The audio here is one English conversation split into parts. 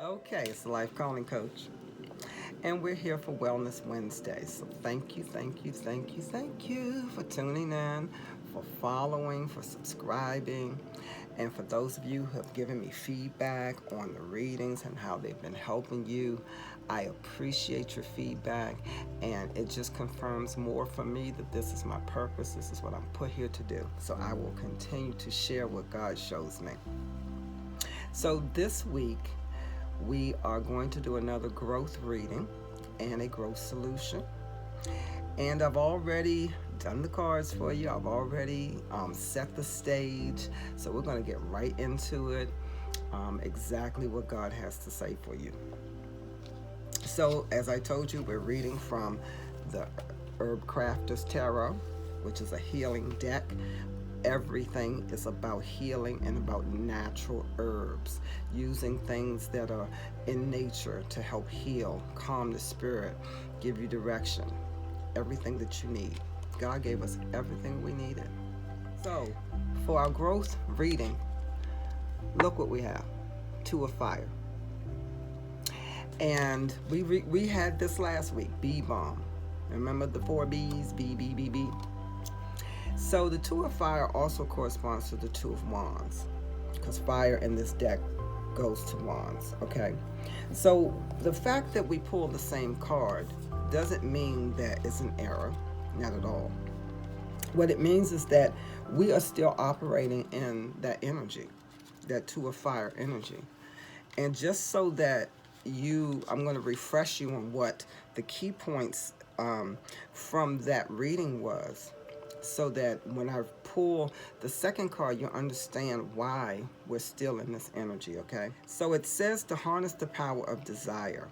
Okay, it's the Life Calling Coach, and we're here for Wellness Wednesday. So thank you, thank you, thank you, thank you for tuning in, for following, for subscribing, and for those of you who have given me feedback on the readings and how they've been helping you. I appreciate your feedback, and it just confirms more for me that this is my purpose. This is what I'm put here to do. So I will continue to share what God shows me. So this week, we are going to do another growth reading and a growth solution. And I've already done the cards for you. I've already set the stage. So we're going to get right into it, exactly what God has to say for you. So as I told you, we're reading from the Herb Crafter's Tarot, which is a healing deck. Everything is about healing and about natural herbs, using things that are in nature to help heal, calm the spirit, give you direction, everything that you need. God gave us everything we needed. So for our growth reading, look what we have. Two of Fire. And we had this last week, bee balm. Remember the 4 B's, B, B, B, B. So the Two of Fire also corresponds to the Two of Wands, because fire in this deck goes to wands, okay? So the fact that we pull the same card doesn't mean that it's an error, not at all. What it means is that we are still operating in that energy, that Two of Fire energy. And just so that I'm going to refresh you on what the key points from that reading was, so that when I pull the second card, you'll understand why we're still in this energy, okay? So it says to harness the power of desire,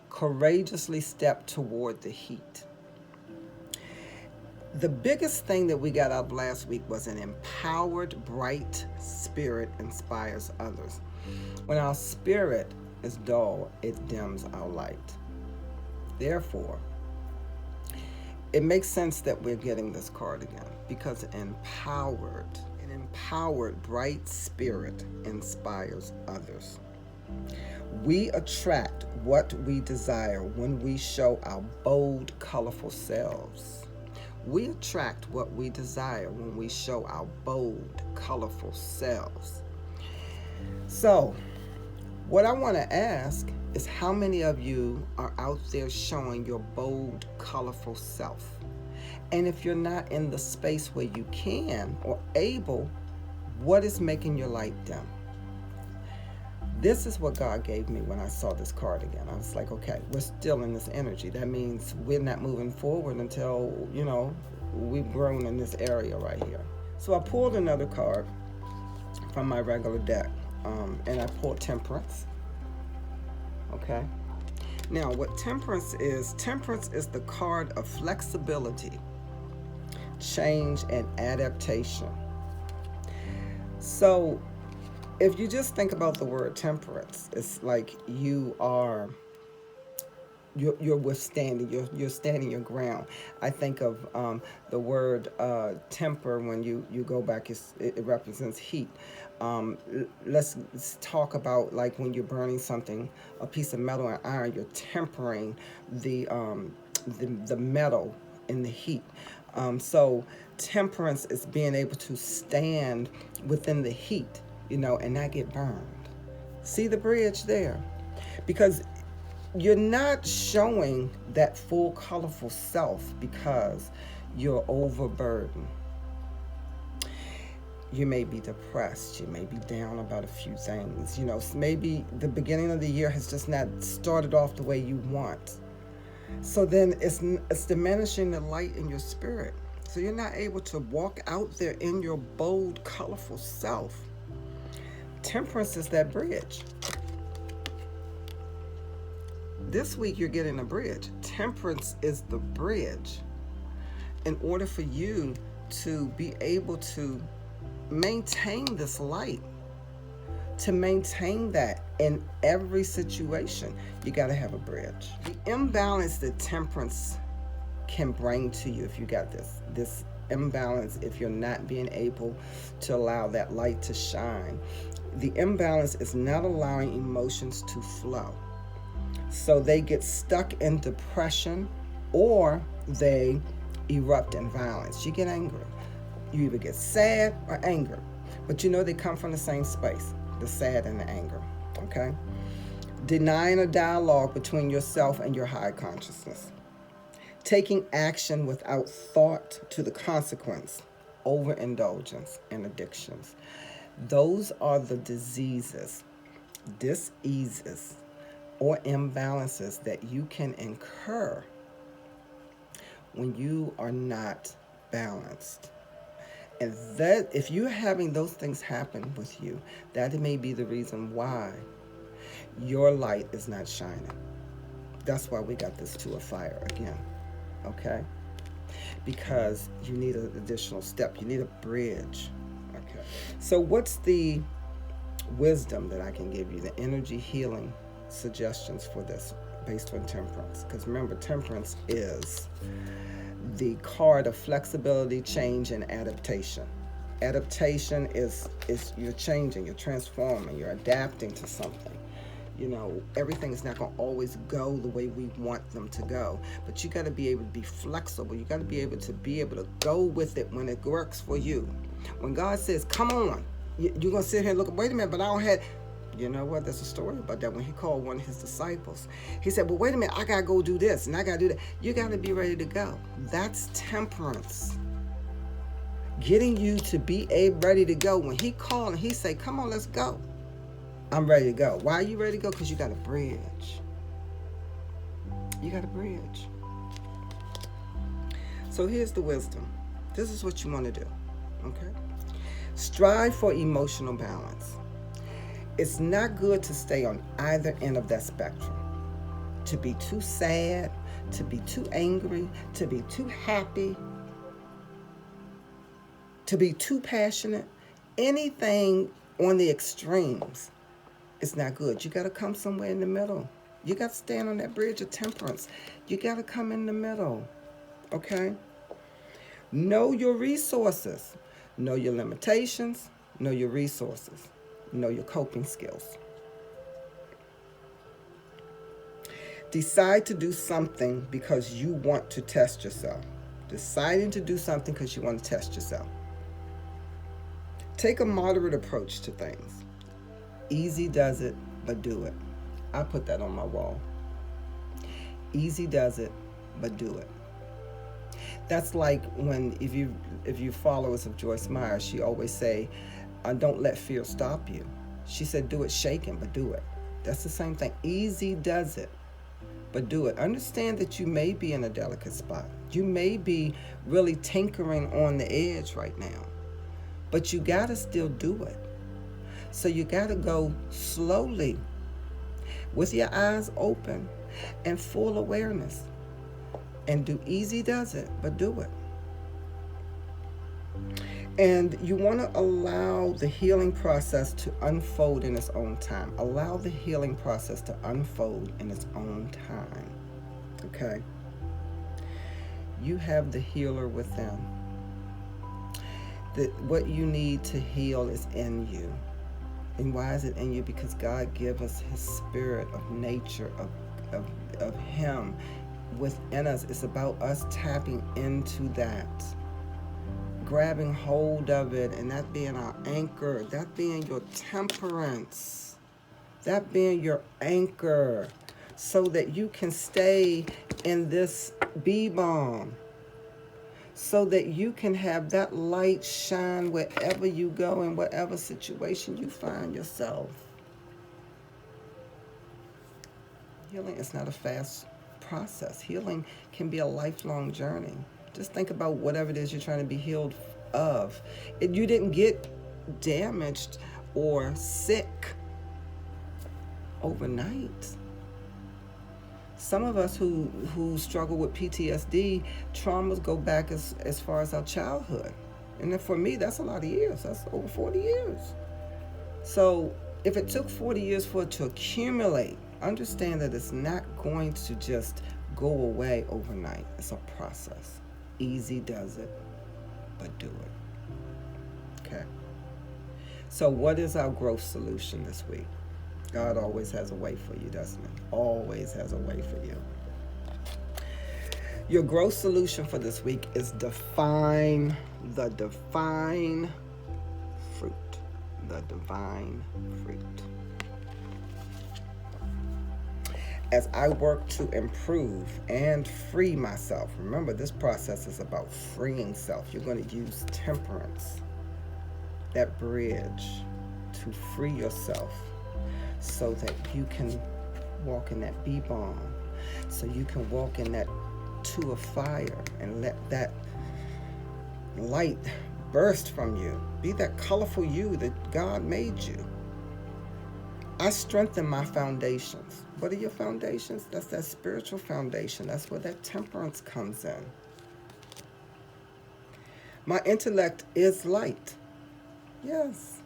courageously step toward the heat. The biggest thing that we got out of last week was an empowered, bright spirit inspires others. When our spirit is dull, it dims our light. Therefore, it makes sense that we're getting this card again, because an empowered, bright spirit inspires others. We attract what we desire when we show our bold, colorful selves. We attract what we desire when we show our bold, colorful selves. So, what I want to ask is, how many of you are out there showing your bold, colorful self? And if you're not in the space where you can or able, what is making your light dim? This is what God gave me when I saw this card again. I was like, okay, we're still in this energy. That means we're not moving forward until, we've grown in this area right here. So I pulled another card from my regular deck. And I pulled Temperance. Okay. Now, what Temperance is the card of flexibility, change, and adaptation. So, if you just think about the word temperance, it's like you're withstanding, you're standing your ground. I think of the word temper. When you go back, it represents heat. Let's talk about, like, when you're burning something, a piece of metal and iron, you're tempering the metal in the heat. So temperance is being able to stand within the heat, and not get burned. See the bridge there? Because you're not showing that full, colorful self because you're overburdened. You may be depressed. You may be down about a few things. Maybe the beginning of the year has just not started off the way you want. So then it's diminishing the light in your spirit. So you're not able to walk out there in your bold, colorful self. Temperance is that bridge. This week you're getting a bridge. Temperance is the bridge. In order for you to be able to maintain this light, to maintain that in every situation, you got to have a bridge. The imbalance that temperance can bring to you, if you got this imbalance, if you're not being able to allow that light to shine, the imbalance is not allowing emotions to flow. So they get stuck in depression, or they erupt in violence. You get angry. You either get sad or angry. But you know they come from the same space, the sad and the anger. Okay? Denying a dialogue between yourself and your higher consciousness. Taking action without thought to the consequence. Overindulgence and addictions. Those are the diseases, diseases, or imbalances that you can incur when you are not balanced. And that, if you're having those things happen with you, that may be the reason why your light is not shining. That's why we got this two of fire again, okay? Because you need an additional step. You need a bridge, okay? So what's the wisdom that I can give you, the energy healing suggestions for this based on Temperance? Because remember, Temperance is the card of flexibility, change, and adaptation. Adaptation is you're changing, you're transforming, you're adapting to something. You know, everything is not going to always go the way we want them to go. But you got to be able to be flexible. You got to be able to go with it when it works for you. When God says, come on, you're going to sit here and look, wait a minute, but I don't have... You know what? There's a story about that when he called one of his disciples. He said, well, wait a minute, I got to go do this and I got to do that. You got to be ready to go. That's Temperance. Getting you to be ready to go. When he called and he said, come on, let's go. I'm ready to go. Why are you ready to go? Because you got a bridge. You got a bridge. So here's the wisdom. This is what you want to do. Okay? Strive for emotional balance. It's not good to stay on either end of that spectrum. To be too sad, to be too angry, to be too happy, to be too passionate. Anything on the extremes is not good. You got to come somewhere in the middle. You got to stand on that bridge of Temperance. You got to come in the middle. Okay? Know your resources. Know your limitations. Know your resources. Know your coping skills. Decide to do something because you want to test yourself. Deciding to do something because you want to test yourself. Take a moderate approach to things. Easy does it, but do it. I put that on my wall. Easy does it, but do it. That's like when, if you followers of Joyce Meyer, she always say, don't let fear stop you. She said, do it shaken, but do it. That's the same thing. Easy does it, but do it. Understand that you may be in a delicate spot. You may be really tinkering on the edge right now, but you got to still do it. So you got to go slowly with your eyes open and full awareness. And do easy does it, but do it. And you want to allow the healing process to unfold in its own time. Allow the healing process to unfold in its own time. Okay? You have the healer within. What you need to heal is in you. And why is it in you? Because God gave us his spirit of nature, of him within us. It's about us tapping into that, grabbing hold of it, and that being our anchor, that being your temperance, that being your anchor, so that you can stay in this bee-balm, so that you can have that light shine wherever you go, in whatever situation you find yourself. Healing is not a fast process. Healing can be a lifelong journey. Just think about whatever it is you're trying to be healed of. You didn't get damaged or sick overnight. Some of us who struggle with PTSD, traumas go back as far as our childhood. And then for me, that's a lot of years. That's over 40 years. So if it took 40 years for it to accumulate, understand that it's not going to just go away overnight. It's a process. Easy does it, but do it. Okay? So what is our growth solution this week? God always has a way for you, doesn't he? Always has a way for you. Your growth solution for this week is define the divine fruit. The divine fruit. As I work to improve and free myself, remember this process is about freeing self. You're going to use temperance, that bridge, to free yourself so that you can walk in that bee-balm, so you can walk in that to a fire and let that light burst from you. Be that colorful you that God made you. I strengthen my foundations. What are your foundations? That's that spiritual foundation. That's where that temperance comes in. My intellect is light. Yes.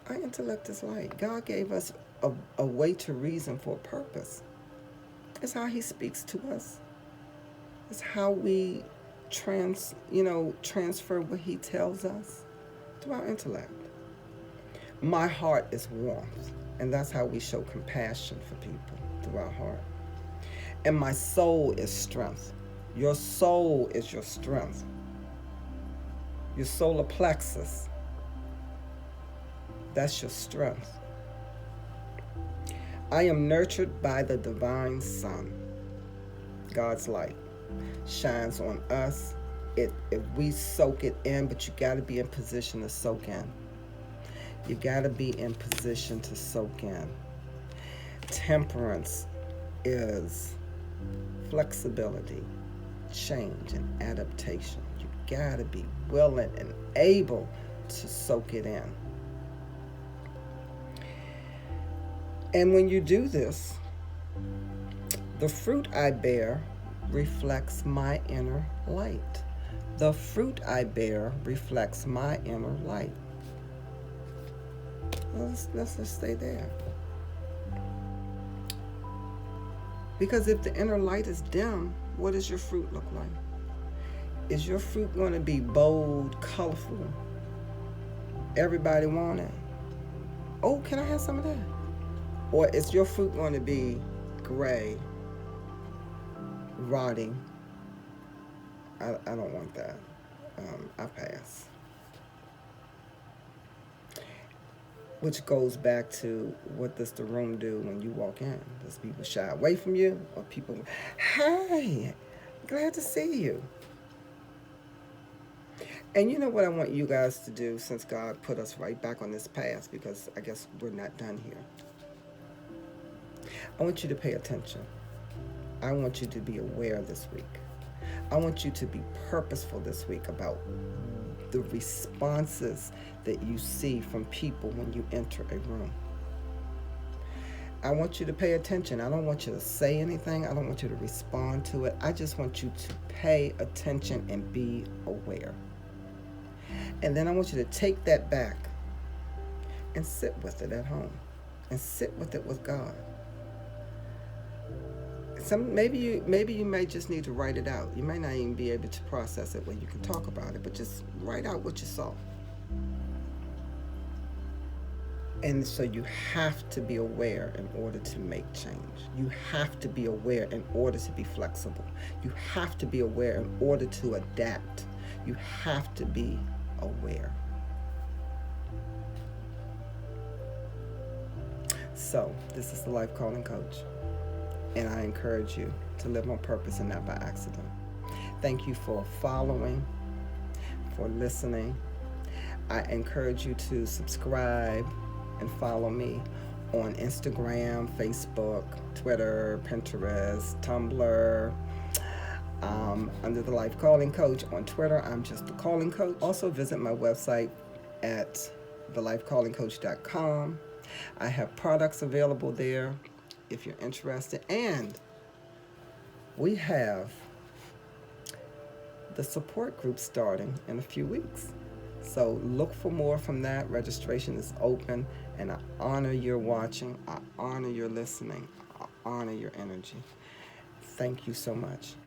Our intellect is light. God gave us a way to reason for a purpose. It's how he speaks to us. It's how we transfer what he tells us to our intellect. My heart is warmth, and that's how we show compassion for people, through our heart. And my soul is strength. Your soul is your strength. Your solar plexus, that's your strength. I am nurtured by the divine sun. God's light shines on us. If we soak it in, but you got to be in position to soak in. You got to be in position to soak in. Temperance is flexibility, change, and adaptation. You got to be willing and able to soak it in. And when you do this, the fruit I bear reflects my inner light. The fruit I bear reflects my inner light. Let's just stay there. Because if the inner light is dim, what does your fruit look like? Is your fruit going to be bold, colorful? Everybody want it. Oh, can I have some of that? Or is your fruit going to be gray, rotting? I don't want that. I pass. Which goes back to, what does the room do when you walk in? Does people shy away from you? Or people, hi, glad to see you. And you know what I want you guys to do, since God put us right back on this path, because I guess we're not done here. I want you to pay attention. I want you to be aware this week. I want you to be purposeful this week about the responses that you see from people when you enter a room. I want you to pay attention. I don't want you to say anything. I don't want you to respond to it. I just want you to pay attention and be aware. And then I want you to take that back and sit with it at home and sit with it with God. Maybe you may just need to write it out. You may not even be able to process it when you can talk about it, but just write out what you saw. And so you have to be aware in order to make change. You have to be aware in order to be flexible. You have to be aware in order to adapt. You have to be aware. So, this is the Life Calling Coach. And I encourage you to live on purpose and not by accident. Thank you for following, for listening. I encourage you to subscribe and follow me on Instagram, Facebook, Twitter, Pinterest, Tumblr, under The Life Calling Coach. On Twitter, I'm just The Calling Coach. Also visit my website at TheLifeCallingCoach.com. I have products available there if you're interested. And we have the support group starting in a few weeks. So look for more from that. Registration is open, and I honor your watching. I honor your listening. I honor your energy. Thank you so much.